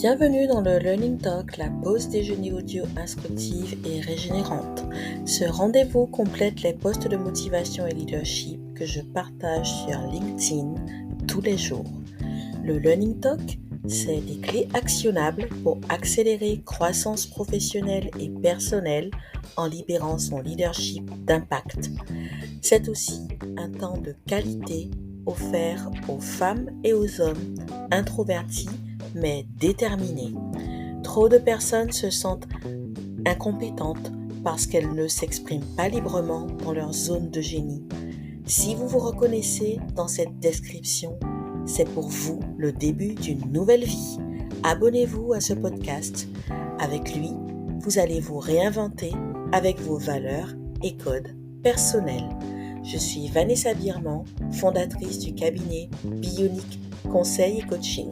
Bienvenue dans le Learning Talk, la pause déjeuner audio instructive et régénérante. Ce rendez-vous complète les posts de motivation et leadership que je partage sur LinkedIn tous les jours. Le Learning Talk, c'est des clés actionnables pour accélérer croissance professionnelle et personnelle en libérant son leadership d'impact. C'est aussi un temps de qualité offert aux femmes et aux hommes introvertis mais déterminés. Trop de personnes se sentent incompétentes parce qu'elles ne s'expriment pas librement dans leur zone de génie. Si vous vous reconnaissez dans cette description, c'est pour vous le début d'une nouvelle vie. Abonnez-vous à ce podcast. Avec lui, vous allez vous réinventer avec vos valeurs et codes personnels. Je suis Vanessa Birman, fondatrice du cabinet Bionic Conseil et Coaching.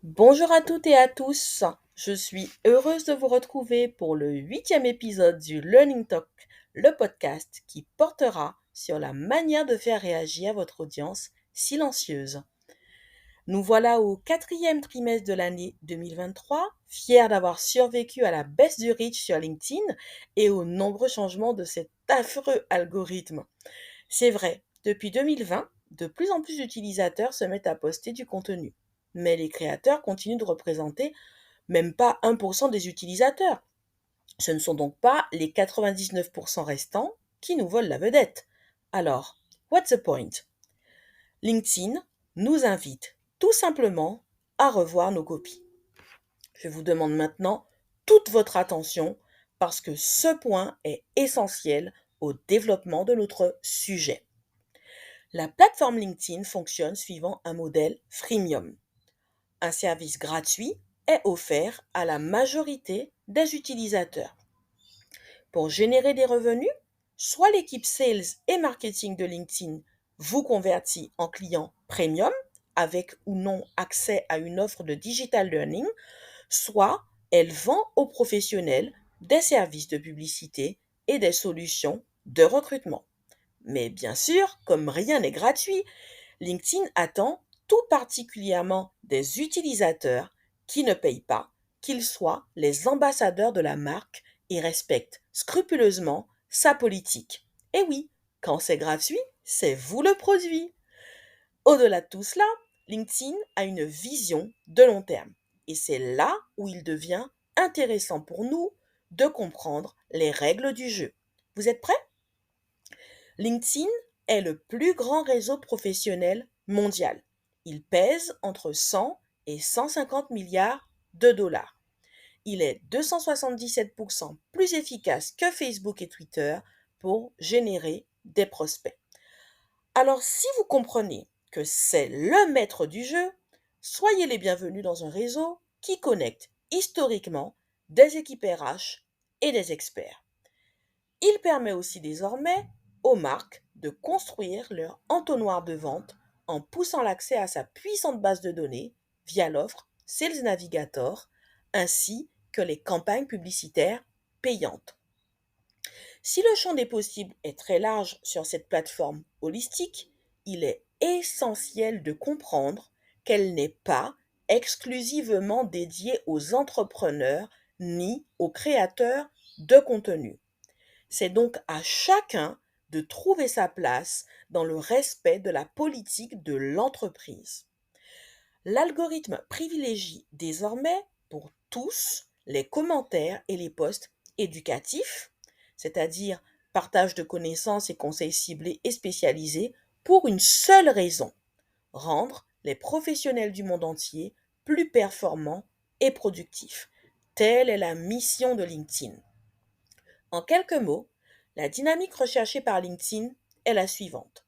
Bonjour à toutes et à tous, je suis heureuse de vous retrouver pour le 8e épisode du Learning Talk, le podcast qui portera sur la manière de faire réagir votre audience silencieuse. Nous voilà au 4e trimestre de l'année 2023, fiers d'avoir survécu à la baisse du reach sur LinkedIn et aux nombreux changements de cet affreux algorithme. C'est vrai, depuis 2020, de plus en plus d'utilisateurs se mettent à poster du contenu. Mais les créateurs continuent de représenter même pas 1% des utilisateurs. Ce ne sont donc pas les 99% restants qui nous volent la vedette. Alors, what's the point? LinkedIn nous invite tout simplement à revoir nos copies. Je vous demande maintenant toute votre attention parce que ce point est essentiel au développement de notre sujet. La plateforme LinkedIn fonctionne suivant un modèle freemium. Un service gratuit est offert à la majorité des utilisateurs. Pour générer des revenus, soit l'équipe sales et marketing de LinkedIn vous convertit en client premium avec ou non accès à une offre de digital learning, soit elle vend aux professionnels des services de publicité et des solutions de recrutement. Mais bien sûr, comme rien n'est gratuit, LinkedIn attend tout particulièrement des utilisateurs qui ne payent pas, qu'ils soient les ambassadeurs de la marque et respectent scrupuleusement sa politique. Et oui, quand c'est gratuit, c'est vous le produit. Au-delà de tout cela, LinkedIn a une vision de long terme. Et c'est là où il devient intéressant pour nous de comprendre les règles du jeu. Vous êtes prêts? LinkedIn est le plus grand réseau professionnel mondial. Il pèse entre 100 et 150 milliards de dollars. Il est 277% plus efficace que Facebook et Twitter pour générer des prospects. Alors si vous comprenez que c'est le maître du jeu, soyez les bienvenus dans un réseau qui connecte historiquement des équipes RH et des experts. Il permet aussi désormais aux marques de construire leur entonnoir de vente en poussant l'accès à sa puissante base de données via l'offre Sales Navigator ainsi que les campagnes publicitaires payantes. Si le champ des possibles est très large sur cette plateforme holistique, il est essentiel de comprendre qu'elle n'est pas exclusivement dédiée aux entrepreneurs ni aux créateurs de contenu. C'est donc à chacun de trouver sa place dans le respect de la politique de l'entreprise. L'algorithme privilégie désormais pour tous les commentaires et les posts éducatifs, c'est-à-dire partage de connaissances et conseils ciblés et spécialisés pour une seule raison, rendre les professionnels du monde entier plus performants et productifs. Telle est la mission de LinkedIn. En quelques mots, la dynamique recherchée par LinkedIn est la suivante.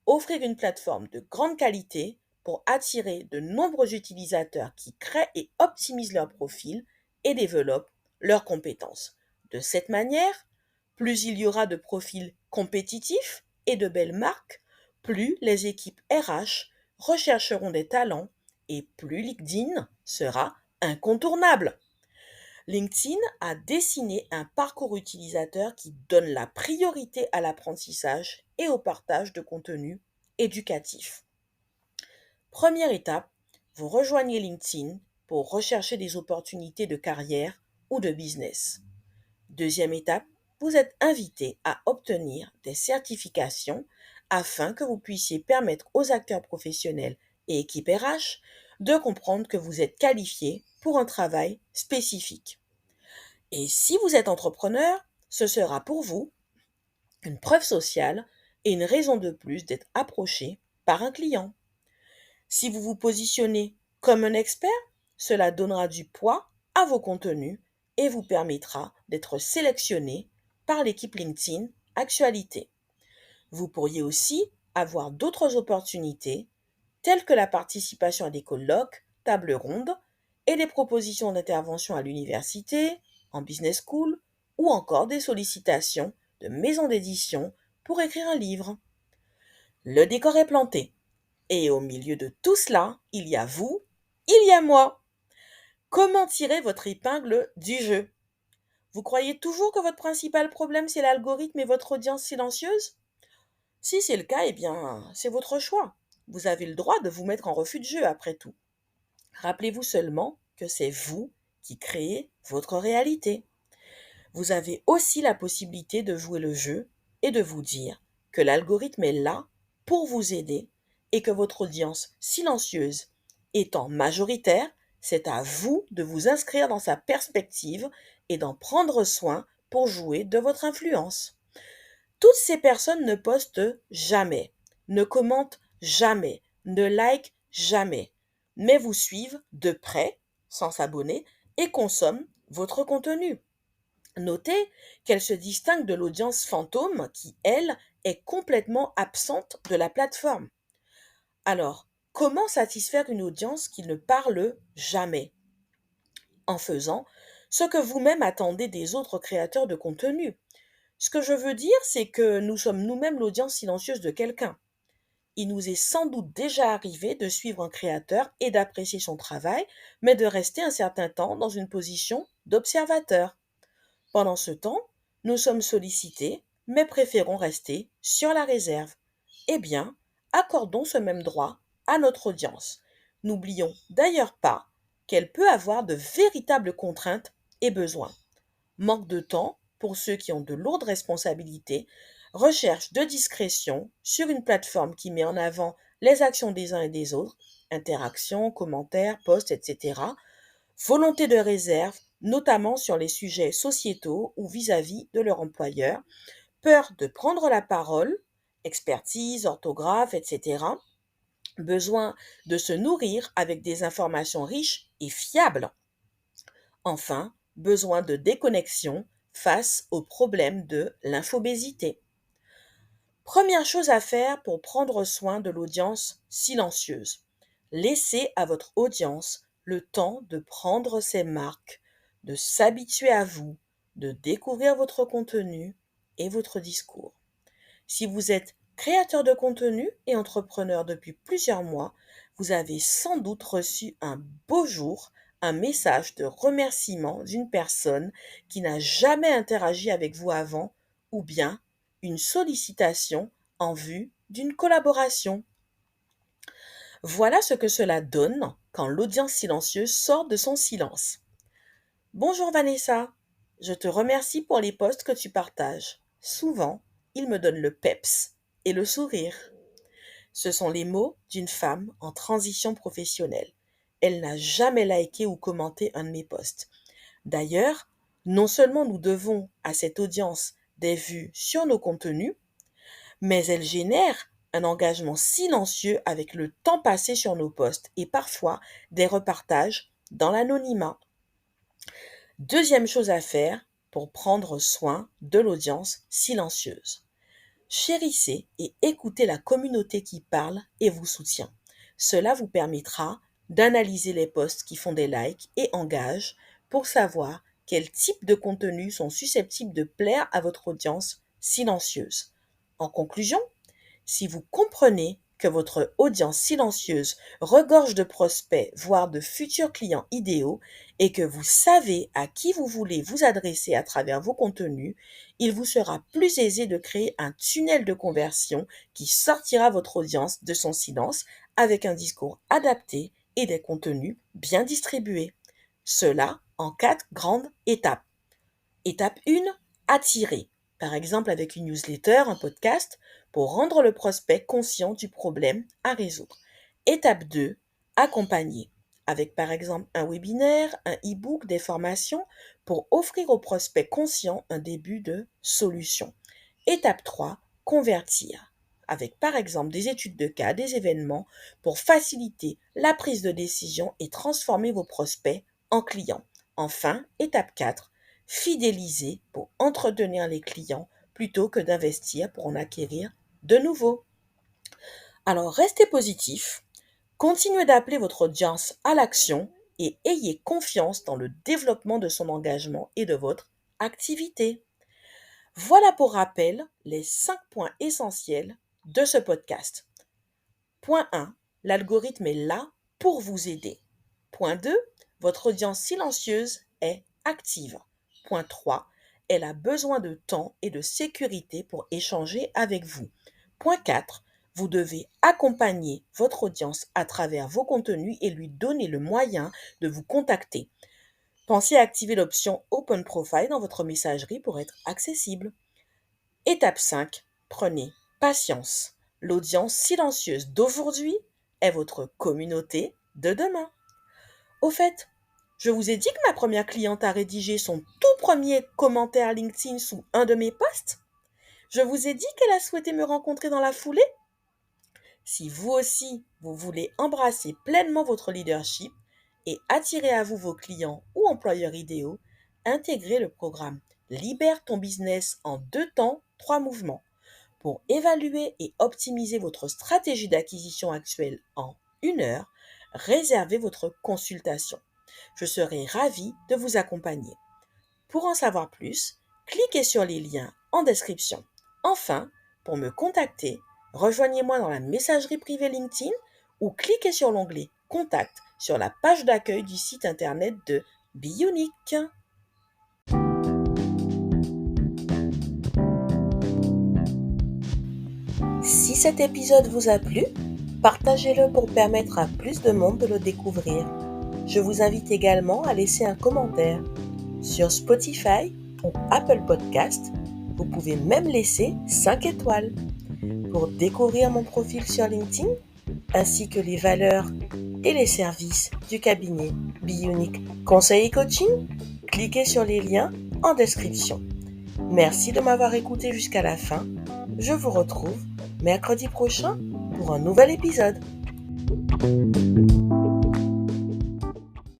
Offrir une plateforme de grande qualité pour attirer de nombreux utilisateurs qui créent et optimisent leur profil et développent leurs compétences. De cette manière, plus il y aura de profils compétitifs et de belles marques, plus les équipes RH rechercheront des talents et plus LinkedIn sera incontournable. LinkedIn a dessiné un parcours utilisateur qui donne la priorité à l'apprentissage et au partage de contenu éducatif. Première étape, vous rejoignez LinkedIn pour rechercher des opportunités de carrière ou de business. Deuxième étape, vous êtes invité à obtenir des certifications afin que vous puissiez permettre aux acteurs professionnels et équipes RH de comprendre que vous êtes qualifié pour un travail spécifique. Et si vous êtes entrepreneur, ce sera pour vous une preuve sociale et une raison de plus d'être approché par un client. Si vous vous positionnez comme un expert, cela donnera du poids à vos contenus et vous permettra d'être sélectionné par l'équipe LinkedIn Actualité. Vous pourriez aussi avoir d'autres opportunités telles que la participation à des colloques, tables rondes et des propositions d'intervention à l'université, en business school ou encore des sollicitations de maisons d'édition pour écrire un livre. Le décor est planté. Et au milieu de tout cela, il y a vous, il y a moi. Comment tirer votre épingle du jeu? Vous croyez toujours que votre principal problème, c'est l'algorithme et votre audience silencieuse? Si c'est le cas, eh bien, c'est votre choix. Vous avez le droit de vous mettre en refus de jeu après tout. Rappelez-vous seulement que c'est vous qui créez votre réalité. Vous avez aussi la possibilité de jouer le jeu et de vous dire que l'algorithme est là pour vous aider et que votre audience silencieuse étant majoritaire, c'est à vous de vous inscrire dans sa perspective et d'en prendre soin pour jouer de votre influence. Toutes ces personnes ne postent jamais, ne commentent jamais, ne likent jamais, mais vous suivent de près, sans s'abonner, et consomment votre contenu. Notez qu'elle se distingue de l'audience fantôme qui, elle, est complètement absente de la plateforme. Alors, comment satisfaire une audience qui ne parle jamais? En faisant ce que vous-même attendez des autres créateurs de contenu. Ce que je veux dire, c'est que nous sommes nous-mêmes l'audience silencieuse de quelqu'un. Il nous est sans doute déjà arrivé de suivre un créateur et d'apprécier son travail, mais de rester un certain temps dans une position d'observateur. Pendant ce temps, nous sommes sollicités, mais préférons rester sur la réserve. Eh bien, accordons ce même droit à notre audience. N'oublions d'ailleurs pas qu'elle peut avoir de véritables contraintes et besoins. Manque de temps pour ceux qui ont de lourdes responsabilités, recherche de discrétion sur une plateforme qui met en avant les actions des uns et des autres, interactions, commentaires, posts, etc., volonté de réserve, notamment sur les sujets sociétaux ou vis-à-vis de leur employeur, peur de prendre la parole, expertise, orthographe, etc., besoin de se nourrir avec des informations riches et fiables. Enfin, besoin de déconnexion face au problème de l'infobésité. Première chose à faire pour prendre soin de l'audience silencieuse. Laissez à votre audience le temps de prendre ses marques, de s'habituer à vous, de découvrir votre contenu et votre discours. Si vous êtes créateur de contenu et entrepreneur depuis plusieurs mois, vous avez sans doute reçu un beau jour un message de remerciement d'une personne qui n'a jamais interagi avec vous avant ou bien une sollicitation en vue d'une collaboration. Voilà ce que cela donne quand l'audience silencieuse sort de son silence. Bonjour Vanessa, je te remercie pour les posts que tu partages. Souvent, ils me donnent le peps et le sourire. Ce sont les mots d'une femme en transition professionnelle. Elle n'a jamais liké ou commenté un de mes posts. D'ailleurs, non seulement nous devons à cette audience des vues sur nos contenus, mais elle génère un engagement silencieux avec le temps passé sur nos posts et parfois des repartages dans l'anonymat. Deuxième chose à faire pour prendre soin de l'audience silencieuse. Chérissez et écoutez la communauté qui parle et vous soutient. Cela vous permettra d'analyser les posts qui font des likes et engagent pour savoir quels types de contenus sont susceptibles de plaire à votre audience silencieuse. En conclusion, si vous comprenez que votre audience silencieuse regorge de prospects, voire de futurs clients idéaux, et que vous savez à qui vous voulez vous adresser à travers vos contenus, il vous sera plus aisé de créer un tunnel de conversion qui sortira votre audience de son silence avec un discours adapté et des contenus bien distribués. Cela en 4 grandes étapes. Étape 1, attirer. Par exemple avec une newsletter, un podcast, pour rendre le prospect conscient du problème à résoudre. Étape 2, accompagner. Avec par exemple un webinaire, un e-book, des formations, pour offrir au prospect conscient un début de solution. Étape 3, convertir. Avec par exemple des études de cas, des événements, pour faciliter la prise de décision et transformer vos prospects en clients. Enfin, étape 4, fidéliser pour entretenir les clients plutôt que d'investir pour en acquérir de nouveaux. Alors restez positif, continuez d'appeler votre audience à l'action et ayez confiance dans le développement de son engagement et de votre activité. Voilà pour rappel les 5 points essentiels de ce podcast. Point 1, l'algorithme est là pour vous aider. Point 2, votre audience silencieuse est active. Point 3, elle a besoin de temps et de sécurité pour échanger avec vous. Point 4, vous devez accompagner votre audience à travers vos contenus et lui donner le moyen de vous contacter. Pensez à activer l'option Open Profile dans votre messagerie pour être accessible. Étape 5, prenez patience. L'audience silencieuse d'aujourd'hui est votre communauté de demain. Au fait, je vous ai dit que ma première cliente a rédigé son tout premier commentaire LinkedIn sous un de mes posts. Je vous ai dit qu'elle a souhaité me rencontrer dans la foulée. Si vous aussi, vous voulez embrasser pleinement votre leadership et attirer à vous vos clients ou employeurs idéaux, intégrez le programme Libère ton business en 2 temps, 3 mouvements. Pour évaluer et optimiser votre stratégie d'acquisition actuelle en 1 heure, réservez votre consultation. Je serai ravie de vous accompagner. Pour en savoir plus, cliquez sur les liens en description. Enfin, pour me contacter, rejoignez-moi dans la messagerie privée LinkedIn ou cliquez sur l'onglet Contact sur la page d'accueil du site internet de Bionic. Si cet épisode vous a plu, partagez-le pour permettre à plus de monde de le découvrir. Je vous invite également à laisser un commentaire. Sur Spotify ou Apple Podcast, vous pouvez même laisser 5 étoiles. Pour découvrir mon profil sur LinkedIn, ainsi que les valeurs et les services du cabinet Bionic Conseil et Coaching, cliquez sur les liens en description. Merci de m'avoir écouté jusqu'à la fin. Je vous retrouve mercredi prochain pour un nouvel épisode.